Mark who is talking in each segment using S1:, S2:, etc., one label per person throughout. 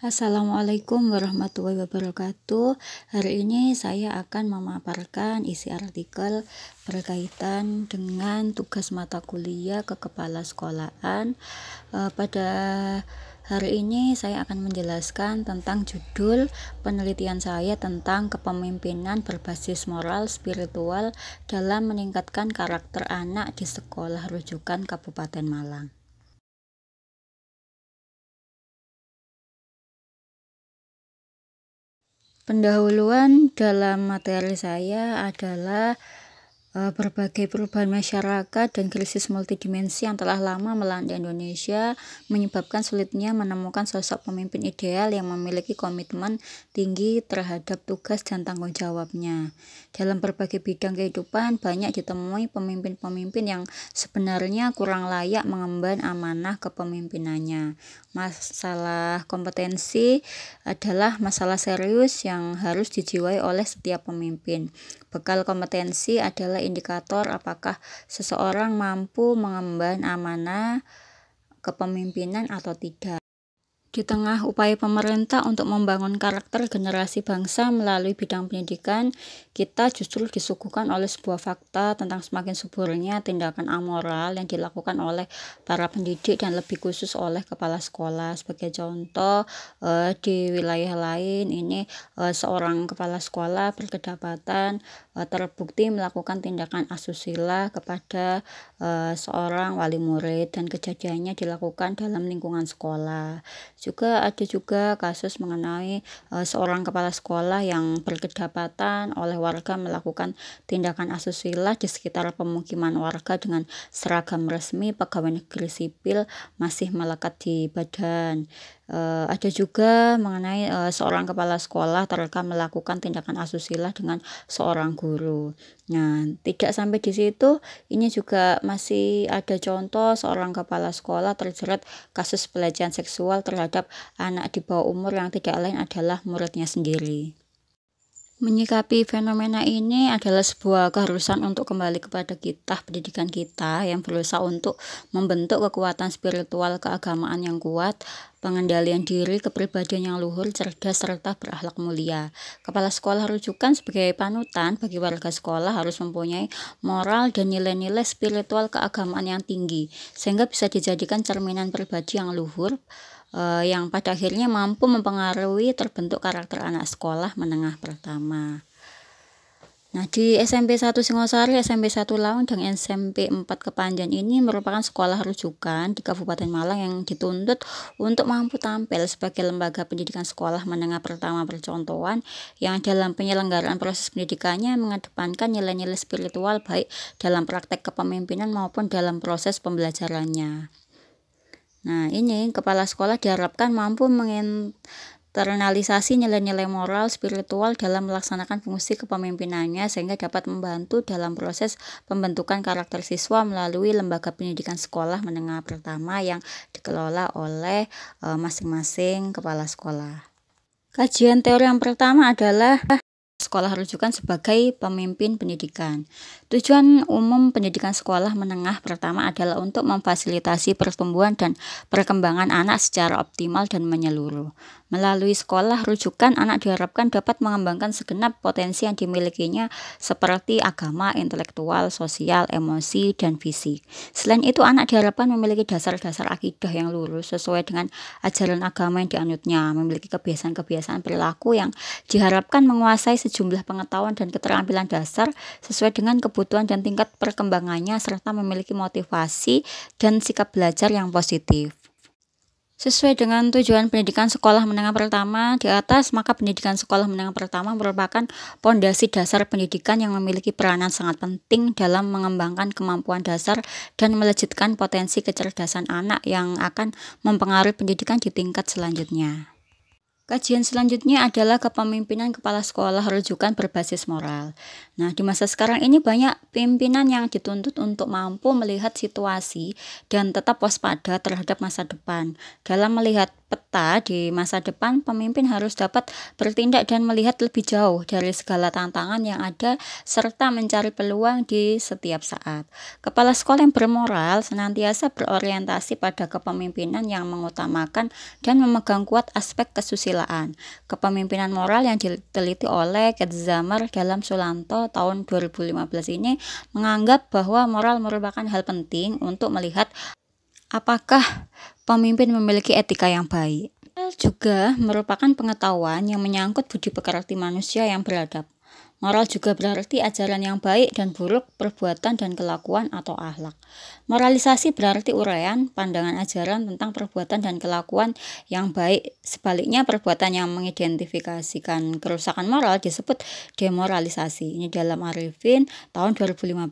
S1: Assalamualaikum warahmatullahi wabarakatuh. Hari ini saya akan memaparkan isi artikel berkaitan dengan tugas mata kuliah kekepalasekolaan. Pada hari ini saya akan menjelaskan tentang judul penelitian saya tentang kepemimpinan berbasis moral spiritual dalam meningkatkan karakter anak di sekolah rujukan Kabupaten Malang. Pendahuluan dalam materi saya adalah berbagai perubahan masyarakat dan krisis multidimensi yang telah lama melanda Indonesia menyebabkan sulitnya menemukan sosok pemimpin ideal yang memiliki komitmen tinggi terhadap tugas dan tanggung jawabnya. Dalam berbagai bidang kehidupan banyak ditemui pemimpin-pemimpin yang sebenarnya kurang layak mengemban amanah kepemimpinannya. Masalah kompetensi adalah masalah serius yang harus dijiwai oleh setiap pemimpin. Bekal kompetensi adalah indikator apakah seseorang mampu mengemban amanah kepemimpinan atau tidak. Di tengah upaya pemerintah untuk membangun karakter generasi bangsa melalui bidang pendidikan, kita justru disuguhkan oleh sebuah fakta tentang semakin suburnya tindakan amoral yang dilakukan oleh para pendidik dan lebih khusus oleh kepala sekolah. Sebagai contoh, di wilayah lain ini seorang kepala sekolah berkedapatan terbukti melakukan tindakan asusila kepada seorang wali murid dan kejadiannya dilakukan dalam lingkungan sekolah. Juga ada kasus mengenai seorang kepala sekolah yang berkedapatan oleh warga melakukan tindakan asusila di sekitar pemukiman warga dengan seragam resmi pegawai negeri sipil masih melekat di badan. Ada juga mengenai seorang kepala sekolah terekam melakukan tindakan asusila dengan seorang guru. Nah, tidak sampai di situ, ini juga masih ada contoh seorang kepala sekolah terjerat kasus pelecehan seksual terhadap anak di bawah umur yang tidak lain adalah muridnya sendiri. Menyikapi fenomena ini adalah sebuah keharusan untuk kembali kepada kitab pendidikan kita yang berusaha untuk membentuk kekuatan spiritual keagamaan yang kuat, pengendalian diri, kepribadian yang luhur, cerdas, serta berakhlak mulia. Kepala sekolah rujukan sebagai panutan bagi warga sekolah harus mempunyai moral dan nilai-nilai spiritual keagamaan yang tinggi, sehingga bisa dijadikan cerminan pribadi yang luhur, yang pada akhirnya mampu mempengaruhi terbentuk karakter anak sekolah menengah pertama. Nah, di SMP 1 Singosari, SMP 1 Laung, dan SMP 4 Kepanjen ini merupakan sekolah rujukan di Kabupaten Malang yang dituntut untuk mampu tampil sebagai lembaga pendidikan sekolah menengah pertama percontohan yang dalam penyelenggaraan proses pendidikannya mengedepankan nilai-nilai spiritual baik dalam praktek kepemimpinan maupun dalam proses pembelajarannya. Nah, ini kepala sekolah diharapkan mampu menginternalisasi nilai-nilai moral spiritual dalam melaksanakan fungsi kepemimpinannya sehingga dapat membantu dalam proses pembentukan karakter siswa melalui lembaga pendidikan sekolah menengah pertama yang dikelola oleh masing-masing kepala sekolah. Kajian teori yang pertama adalah sekolah rujukan sebagai pemimpin pendidikan. Tujuan umum pendidikan sekolah menengah pertama adalah untuk memfasilitasi pertumbuhan dan perkembangan anak secara optimal dan menyeluruh. Melalui sekolah rujukan, anak diharapkan dapat mengembangkan segenap potensi yang dimilikinya seperti agama, intelektual, sosial, emosi, dan fisik. Selain itu, anak diharapkan memiliki dasar-dasar akidah yang lurus sesuai dengan ajaran agama yang dianutnya, memiliki kebiasaan-kebiasaan perilaku yang diharapkan menguasai sejumlah pengetahuan dan keterampilan dasar sesuai dengan kebutuhan dan tingkat perkembangannya serta memiliki motivasi dan sikap belajar yang positif. Sesuai dengan tujuan pendidikan sekolah menengah pertama di atas, maka pendidikan sekolah menengah pertama merupakan pondasi dasar pendidikan yang memiliki peranan sangat penting dalam mengembangkan kemampuan dasar dan melejitkan potensi kecerdasan anak yang akan mempengaruhi pendidikan di tingkat selanjutnya. Kajian selanjutnya adalah kepemimpinan kepala sekolah rujukan berbasis moral. Nah, di masa sekarang ini banyak pimpinan yang dituntut untuk mampu melihat situasi dan tetap waspada terhadap masa depan. Dalam melihat peta di masa depan, pemimpin harus dapat bertindak dan melihat lebih jauh dari segala tantangan yang ada serta mencari peluang di setiap saat. Kepala sekolah yang bermoral senantiasa berorientasi pada kepemimpinan yang mengutamakan dan memegang kuat aspek kesusilaan. Kepemimpinan moral yang diteliti oleh Ketzamer dalam Sulanto tahun 2015 ini menganggap bahwa moral merupakan hal penting untuk melihat apakah pemimpin memiliki etika yang baik. Moral juga merupakan pengetahuan yang menyangkut budi pekerti manusia yang beradab. Moral juga berarti ajaran yang baik dan buruk, perbuatan dan kelakuan atau akhlak. Moralisasi berarti uraian, pandangan ajaran tentang perbuatan dan kelakuan yang baik. Sebaliknya, perbuatan yang mengidentifikasikan kerusakan moral disebut demoralisasi. Ini dalam Arifin tahun 2015.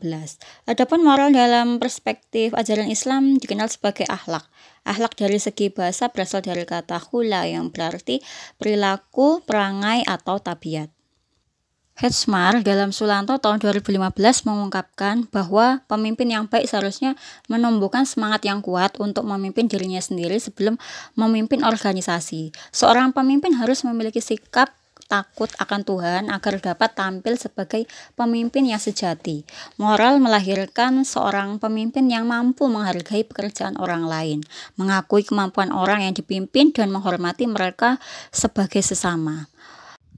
S1: Adapun moral dalam perspektif ajaran Islam dikenal sebagai akhlak. Akhlak dari segi bahasa berasal dari kata khula yang berarti perilaku, perangai, atau tabiat. Hetzmar dalam Sulanto tahun 2015 mengungkapkan bahwa pemimpin yang baik seharusnya menumbuhkan semangat yang kuat untuk memimpin dirinya sendiri sebelum memimpin organisasi. Seorang pemimpin harus memiliki sikap takut akan Tuhan agar dapat tampil sebagai pemimpin yang sejati. Moral melahirkan seorang pemimpin yang mampu menghargai pekerjaan orang lain, mengakui kemampuan orang yang dipimpin dan menghormati mereka sebagai sesama.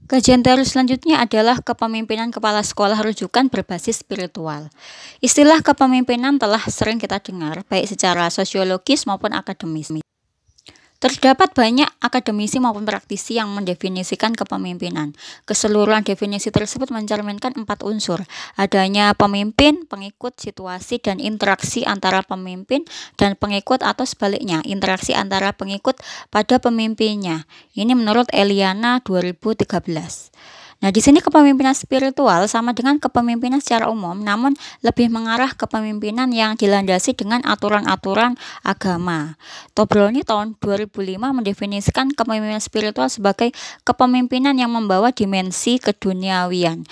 S1: Kajian teori selanjutnya adalah kepemimpinan kepala sekolah rujukan berbasis spiritual. Istilah kepemimpinan telah sering kita dengar, baik secara sosiologis maupun akademis. Terdapat banyak akademisi maupun praktisi yang mendefinisikan kepemimpinan. Keseluruhan definisi tersebut mencerminkan 4 unsur. Adanya pemimpin, pengikut, situasi, dan interaksi antara pemimpin dan pengikut atau sebaliknya, interaksi antara pengikut pada pemimpinnya. Ini menurut Eliana 2013. Nah, di sini kepemimpinan spiritual sama dengan kepemimpinan secara umum, namun lebih mengarah kepemimpinan yang dilandasi dengan aturan-aturan agama. Tobroni tahun 2005 mendefinisikan kepemimpinan spiritual sebagai kepemimpinan yang membawa dimensi keduniawian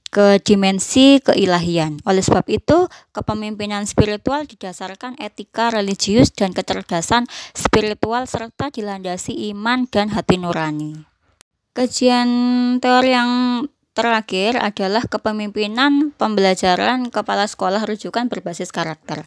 S1: ke dimensi keilahian. Oleh sebab itu, kepemimpinan spiritual didasarkan etika religius dan kecerdasan spiritual serta dilandasi iman dan hati nurani. Kajian teori yang terakhir adalah kepemimpinan pembelajaran kepala sekolah rujukan berbasis karakter.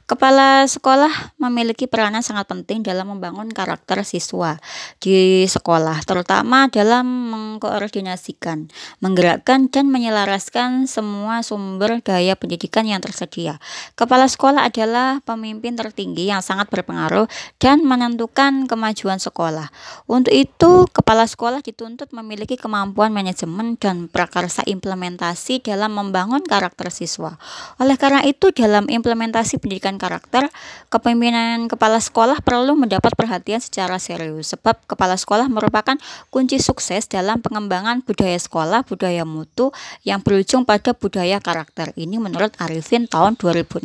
S1: Kepala sekolah memiliki peranan sangat penting dalam membangun karakter siswa di sekolah, terutama dalam mengkoordinasikan, menggerakkan, dan menyelaraskan semua sumber daya pendidikan yang tersedia. Kepala sekolah adalah pemimpin tertinggi yang sangat berpengaruh dan menentukan kemajuan sekolah. Untuk itu, kepala sekolah dituntut memiliki kemampuan manajemen dan prakarsa implementasi dalam membangun karakter siswa. Oleh karena itu, dalam implementasi pendidikan karakter, kepemimpinan kepala sekolah perlu mendapat perhatian secara serius, sebab kepala sekolah merupakan kunci sukses dalam pengembangan budaya sekolah, budaya mutu yang berujung pada budaya karakter. Ini menurut Arifin tahun 2016.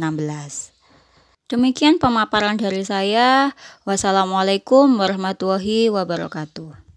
S1: Demikian pemaparan dari saya. Wassalamualaikum warahmatullahi wabarakatuh.